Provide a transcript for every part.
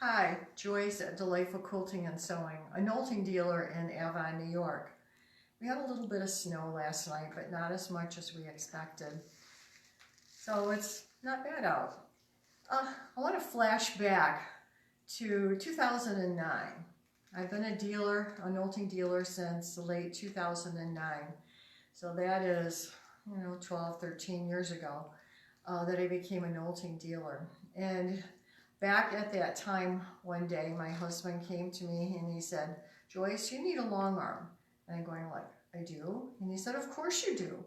Hi, Joyce at Delightful Quilting and Sewing, a Nolting dealer in Avon, New York. We had a little bit of snow last night, but not as much as we expected. So it's not bad out. I want to flash back to 2009. I've been a dealer, a Nolting dealer since the late 2009. So that is, 12, 13 years ago that I became a Nolting dealer. And back at that time, one day, my husband came to me and he said, "Joyce, you need a long arm." And I'm going like, "I do?" And he said, "Of course you do."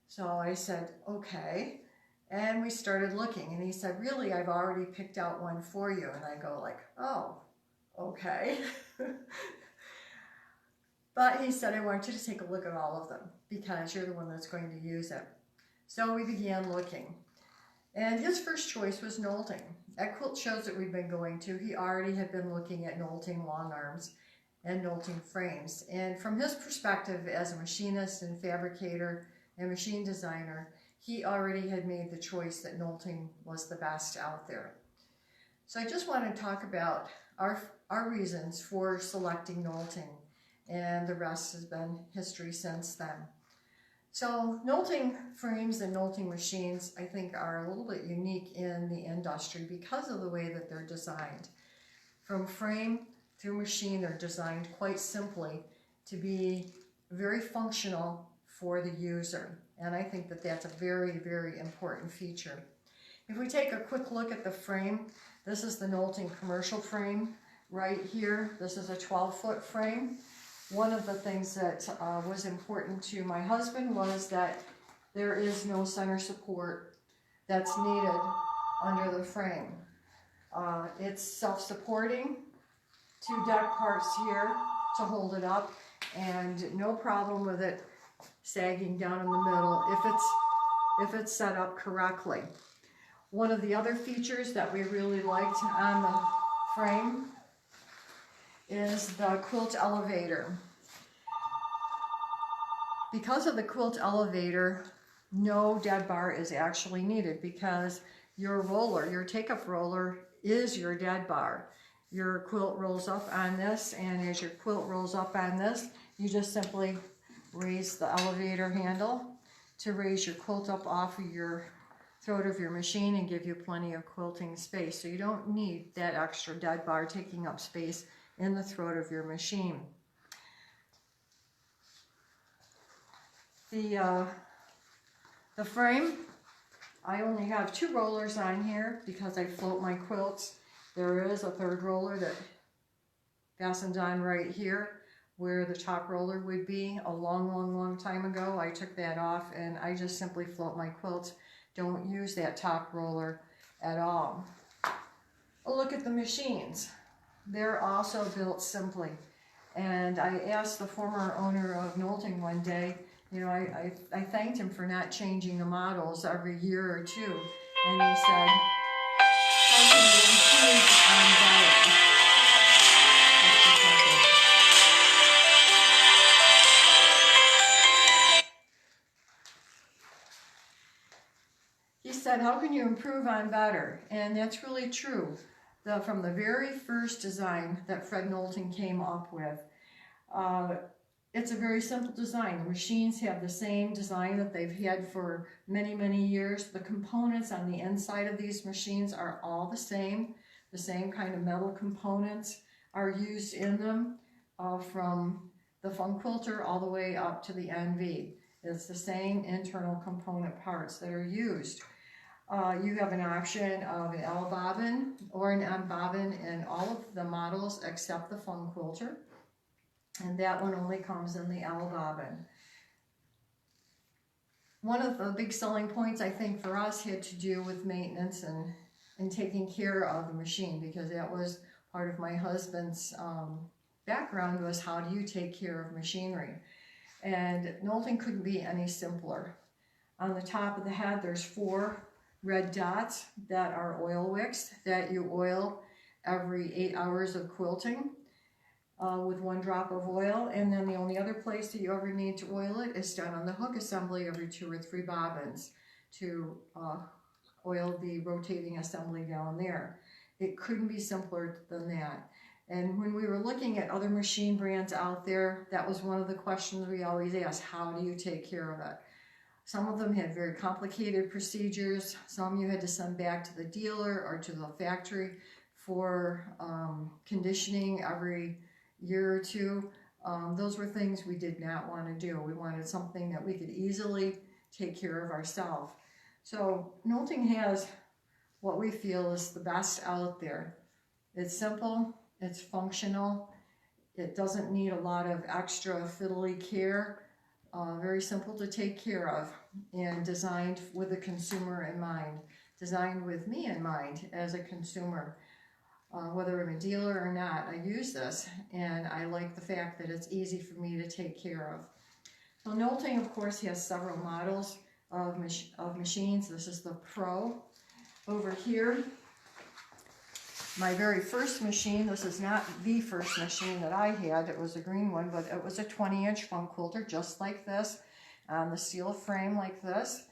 So I said, "Okay." And we started looking and he said, "Really, I've already picked out one for you." And I go like, "Oh, okay." But he said, "I want you to take a look at all of them because you're the one that's going to use it." So we began looking. And his first choice was Nolting. At quilt shows that we've been going to, he already had been looking at Nolting long arms and Nolting frames. And from his perspective as a machinist and fabricator and machine designer, he already had made the choice that Nolting was the best out there. So I just want to talk about our reasons for selecting Nolting, and the rest has been history since then. So Nolting frames and Nolting machines, I think, are a little bit unique in the industry because of the way that they're designed. From frame through machine, they're designed quite simply to be very functional for the user. And I think that that's a very, very important feature. If we take a quick look at the frame, this is the Nolting commercial frame right here. This is a 12-foot frame. One of the things that was important to my husband was that there is no center support that's needed under the frame. It's self-supporting, 2 deck parts here to hold it up, and no problem with it sagging down in the middle if it's set up correctly. One of the other features that we really liked on the frame is the quilt elevator. Because of the quilt elevator, no dead bar is actually needed because your roller, your take-up roller, is your dead bar. Your quilt rolls up on this, and as your quilt rolls up on this, you just simply raise the elevator handle to raise your quilt up off of your throat of your machine and give you plenty of quilting space. So you don't need that extra dead bar taking up space in the throat of your machine. The frame, I only have 2 rollers on here because I float my quilts. There is a 3rd roller that fastens on right here where the top roller would be. A long time ago, I took that off and I just simply float my quilts. Don't use that top roller at all. A look at the machines. They're also built simply. And I asked the former owner of Nolting one day, I thanked him for not changing the models every year or 2. And he said, "How can you improve on that?" He said, "How can you improve on better?" And that's really true. From the very first design that Fred Nolting came up with, it's a very simple design. The machines have the same design that they've had for many, many years. The components on the inside of these machines are all the same. The same kind of metal components are used in them, from the Fun Quilter all the way up to the NV. It's the same internal component parts that are used. You have an option of an L bobbin or an M bobbin in all of the models except the Fun Quilter. And that one only comes in the L bobbin. One of the big selling points, I think, for us had to do with maintenance and taking care of the machine, because that was part of my husband's background, was how do you take care of machinery. And Nolting couldn't be any simpler. On the top of the head, there's 4 red dots that are oil wicks that you oil every 8 hours of quilting. With 1 drop of oil, and then the only other place that you ever need to oil it is down on the hook assembly every 2 or 3 bobbins to oil the rotating assembly down there. It couldn't be simpler than that. And when we were looking at other machine brands out there, that was one of the questions we always asked: how do you take care of it? Some of them had very complicated procedures. Some you had to send back to the dealer or to the factory for conditioning every year or two. Those were things we did not want to do. We wanted something that we could easily take care of ourselves. So Nolting has what we feel is the best out there. It's simple, it's functional, it doesn't need a lot of extra fiddly care, very simple to take care of, and designed with the consumer in mind, designed with me in mind as a consumer. Whether I'm a dealer or not, I use this, and I like the fact that it's easy for me to take care of. So Nolting, of course, has several models of machines. This is the Pro. Over here, my very first machine, this is not the first machine that I had, it was a green one, but it was a 20-inch fun quilter just like this, on the steel frame like this.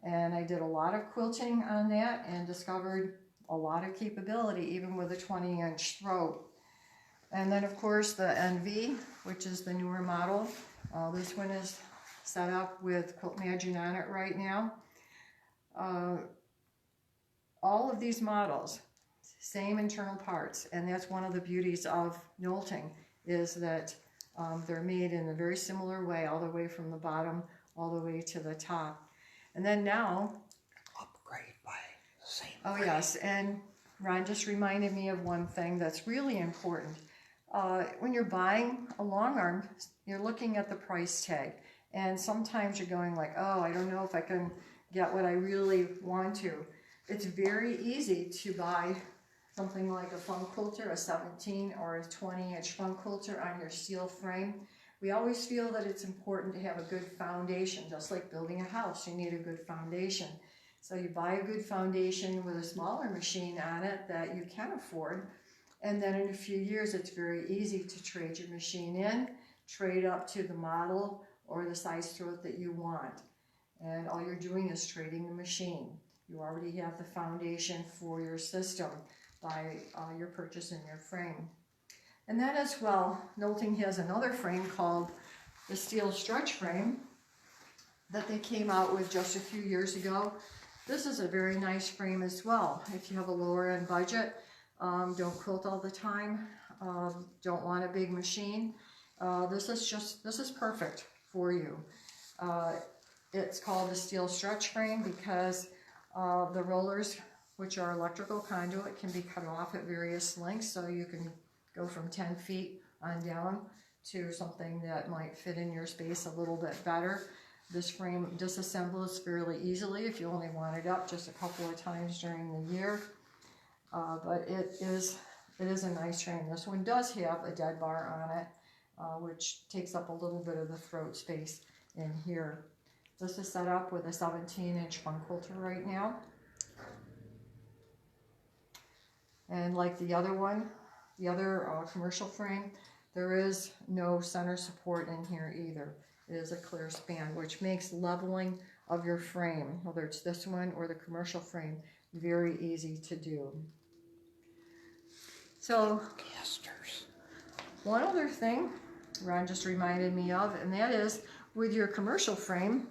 And I did a lot of quilting on that and discovered a lot of capability, even with a 20-inch throat. And then, of course, the NV, which is the newer model. This one is set up with Quilt Magic on it right now. All of these models, same internal parts, and that's one of the beauties of Nolting, is that they're made in a very similar way, all the way from the bottom all the way to the top. And then now, upgrade by the same way. Yes, and Ron just reminded me of one thing that's really important. When you're buying a long arm, you're looking at the price tag, and sometimes you're going like, oh, I don't know if I can get what I really want to. It's very easy to buy something like a fun quilter, a 17 or a 20-inch fun quilter on your steel frame. We always feel that it's important to have a good foundation. Just like building a house, you need a good foundation. So you buy a good foundation with a smaller machine on it that you can afford, and then in a few years it's very easy to trade your machine in, trade up to the model or the size throat that you want. And all you're doing is trading the machine. You already have the foundation for your system by your purchase in your frame. And then as well, Nolting has another frame called the steel stretch frame that they came out with just a few years ago. This is a very nice frame as well. If you have a lower end budget, don't quilt all the time, don't want a big machine, this is perfect for you. It's called the steel stretch frame because the rollers, which are electrical conduit, can be cut off at various lengths, so you can go from 10 feet on down to something that might fit in your space a little bit better. This frame disassembles fairly easily if you only want it up just a couple of times during the year. But it is a nice frame. This one does have a dead bar on it, which takes up a little bit of the throat space in here. This is set up with a 17-inch fun quilter right now. And like the other one, the other commercial frame, there is no center support in here either. It is a clear span, which makes leveling of your frame, whether it's this one or the commercial frame, very easy to do. So, casters. One other thing Ron just reminded me of, and that is with your commercial frame,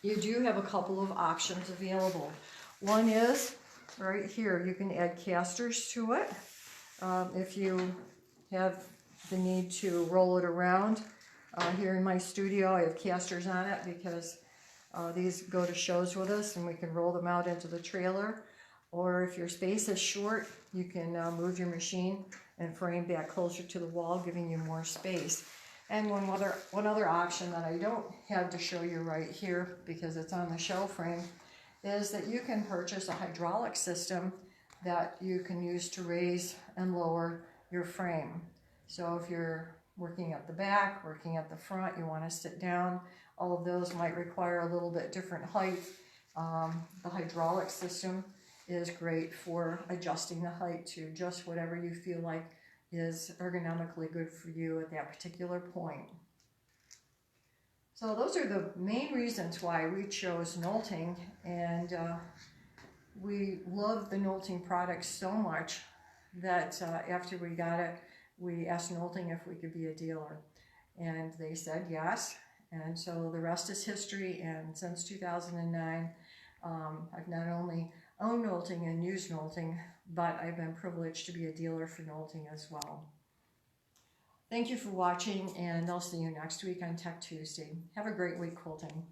you do have a couple of options available. One is right here, you can add casters to it. If you have the need to roll it around, here in my studio I have casters on it because these go to shows with us and we can roll them out into the trailer. Or if your space is short, you can move your machine and frame back closer to the wall, giving you more space. And one other option that I don't have to show you right here because it's on the show frame is that you can purchase a hydraulic system that you can use to raise and lower your frame. So if you're working at the back, working at the front, you want to sit down, all of those might require a little bit different height. The hydraulic system is great for adjusting the height to just whatever you feel like is ergonomically good for you at that particular point. So those are the main reasons why we chose Nolting, and we loved the Nolting product so much that after we got it, we asked Nolting if we could be a dealer. And they said yes. And so the rest is history. And since 2009, I've not only owned Nolting and used Nolting, but I've been privileged to be a dealer for Nolting as well. Thank you for watching, and I'll see you next week on Tech Tuesday. Have a great week quilting.